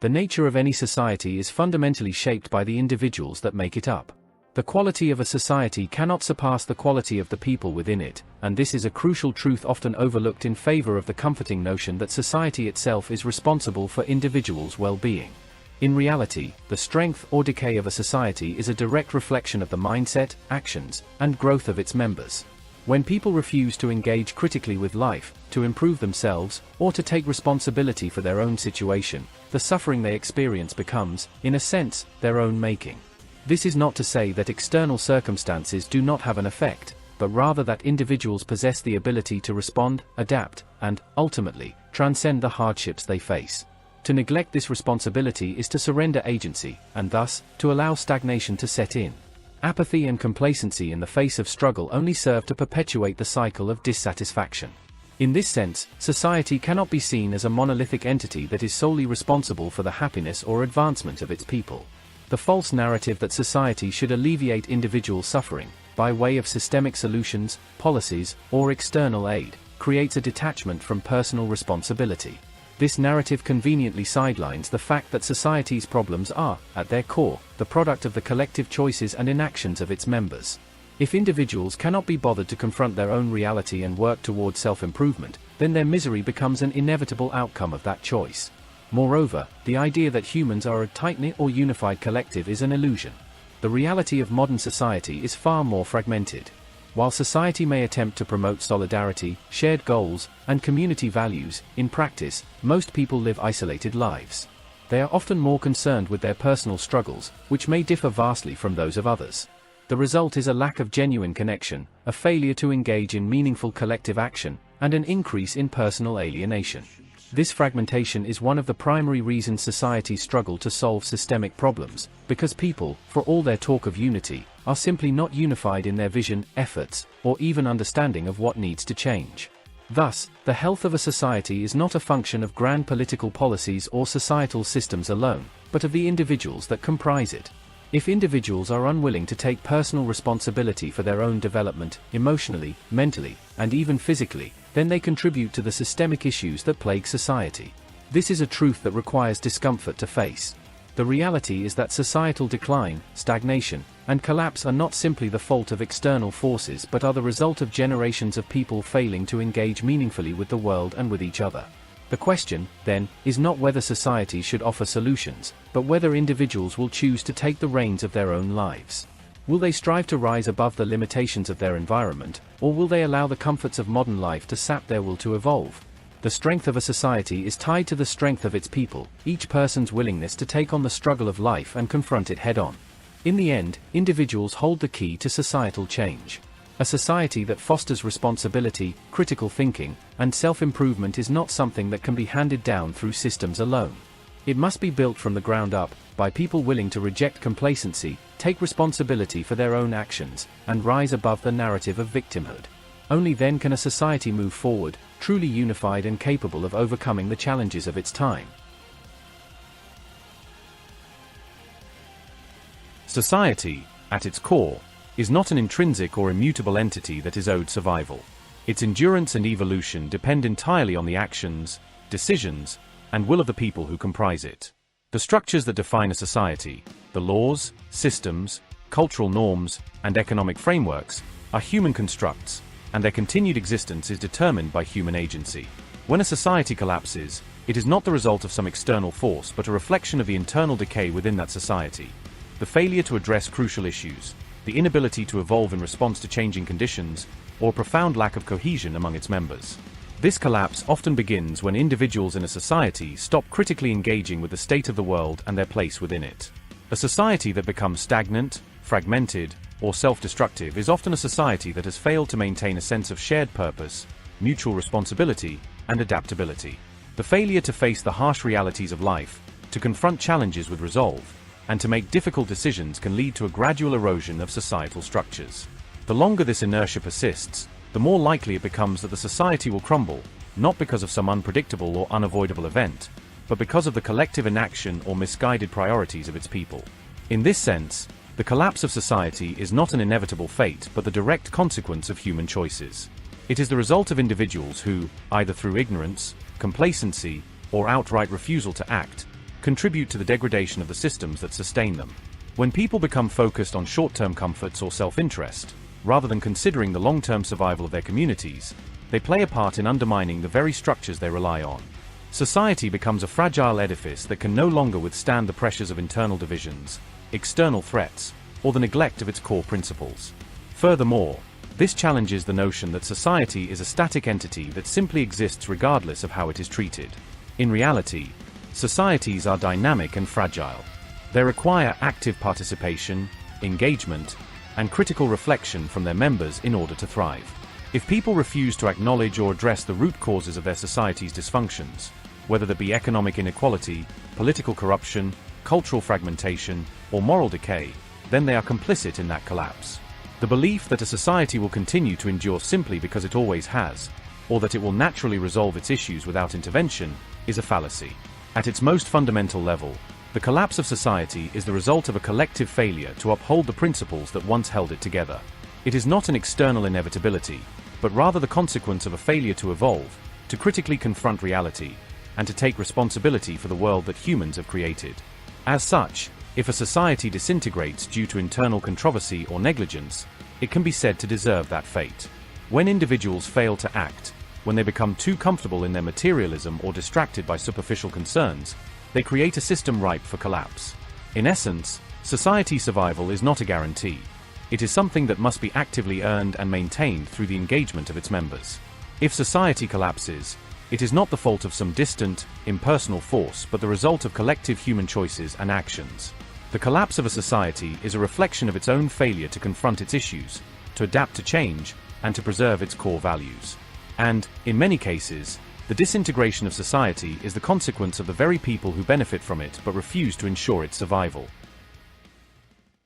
The nature of any society is fundamentally shaped by the individuals that make it up. The quality of a society cannot surpass the quality of the people within it, and this is a crucial truth often overlooked in favor of the comforting notion that society itself is responsible for individuals' well-being. In reality, the strength or decay of a society is a direct reflection of the mindset, actions, and growth of its members. When people refuse to engage critically with life, to improve themselves, or to take responsibility for their own situation, the suffering they experience becomes, in a sense, their own making. This is not to say that external circumstances do not have an effect, but rather that individuals possess the ability to respond, adapt, and, ultimately, transcend the hardships they face. To neglect this responsibility is to surrender agency, and thus, to allow stagnation to set in. Apathy and complacency in the face of struggle only serve to perpetuate the cycle of dissatisfaction. In this sense, society cannot be seen as a monolithic entity that is solely responsible for the happiness or advancement of its people. The false narrative that society should alleviate individual suffering, by way of systemic solutions, policies, or external aid, creates a detachment from personal responsibility. This narrative conveniently sidelines the fact that society's problems are, at their core, the product of the collective choices and inactions of its members. If individuals cannot be bothered to confront their own reality and work toward self-improvement, then their misery becomes an inevitable outcome of that choice. Moreover, the idea that humans are a tight-knit or unified collective is an illusion. The reality of modern society is far more fragmented. While society may attempt to promote solidarity, shared goals, and community values, in practice, most people live isolated lives. They are often more concerned with their personal struggles, which may differ vastly from those of others. The result is a lack of genuine connection, a failure to engage in meaningful collective action, and an increase in personal alienation. This fragmentation is one of the primary reasons societies struggle to solve systemic problems, because people, for all their talk of unity, are simply not unified in their vision, efforts, or even understanding of what needs to change. Thus, the health of a society is not a function of grand political policies or societal systems alone, but of the individuals that comprise it. If individuals are unwilling to take personal responsibility for their own development, emotionally, mentally, and even physically, then they contribute to the systemic issues that plague society. This is a truth that requires discomfort to face. The reality is that societal decline, stagnation, and collapse are not simply the fault of external forces but are the result of generations of people failing to engage meaningfully with the world and with each other. The question, then, is not whether society should offer solutions, but whether individuals will choose to take the reins of their own lives. Will they strive to rise above the limitations of their environment, or will they allow the comforts of modern life to sap their will to evolve? The strength of a society is tied to the strength of its people, each person's willingness to take on the struggle of life and confront it head-on. In the end, individuals hold the key to societal change. A society that fosters responsibility, critical thinking, and self-improvement is not something that can be handed down through systems alone. It must be built from the ground up, by people willing to reject complacency, take responsibility for their own actions, and rise above the narrative of victimhood. Only then can a society move forward, truly unified and capable of overcoming the challenges of its time. Society, at its core, is not an intrinsic or immutable entity that is owed survival. Its endurance and evolution depend entirely on the actions, decisions, and will of the people who comprise it. The structures that define a society, the laws, systems, cultural norms, and economic frameworks, are human constructs, and their continued existence is determined by human agency. When a society collapses, it is not the result of some external force but a reflection of the internal decay within that society. The failure to address crucial issues, the inability to evolve in response to changing conditions, or a profound lack of cohesion among its members. This collapse often begins when individuals in a society stop critically engaging with the state of the world and their place within it. A society that becomes stagnant, fragmented, or self-destructive is often a society that has failed to maintain a sense of shared purpose, mutual responsibility, and adaptability. The failure to face the harsh realities of life, to confront challenges with resolve, and to make difficult decisions can lead to a gradual erosion of societal structures. The longer this inertia persists, the more likely it becomes that the society will crumble, not because of some unpredictable or unavoidable event, but because of the collective inaction or misguided priorities of its people. In this sense, the collapse of society is not an inevitable fate but the direct consequence of human choices. It is the result of individuals who, either through ignorance, complacency, or outright refusal to act, contribute to the degradation of the systems that sustain them. When people become focused on short-term comforts or self-interest, rather than considering the long-term survival of their communities, they play a part in undermining the very structures they rely on. Society becomes a fragile edifice that can no longer withstand the pressures of internal divisions, external threats, or the neglect of its core principles. Furthermore, this challenges the notion that society is a static entity that simply exists regardless of how it is treated. In reality, societies are dynamic and fragile. They require active participation, engagement, and critical reflection from their members in order to thrive. If people refuse to acknowledge or address the root causes of their society's dysfunctions, whether that be economic inequality, political corruption, cultural fragmentation, or moral decay, then they are complicit in that collapse. The belief that a society will continue to endure simply because it always has, or that it will naturally resolve its issues without intervention, is a fallacy. At its most fundamental level, the collapse of society is the result of a collective failure to uphold the principles that once held it together. It is not an external inevitability, but rather the consequence of a failure to evolve, to critically confront reality, and to take responsibility for the world that humans have created. As such, if a society disintegrates due to internal controversy or negligence, it can be said to deserve that fate. When individuals fail to act, when they become too comfortable in their materialism or distracted by superficial concerns, they create a system ripe for collapse. In essence, society survival is not a guarantee. It is something that must be actively earned and maintained through the engagement of its members. If society collapses, it is not the fault of some distant, impersonal force but the result of collective human choices and actions. The collapse of a society is a reflection of its own failure to confront its issues, to adapt to change, and to preserve its core values. And, in many cases, the disintegration of society is the consequence of the very people who benefit from it but refuse to ensure its survival.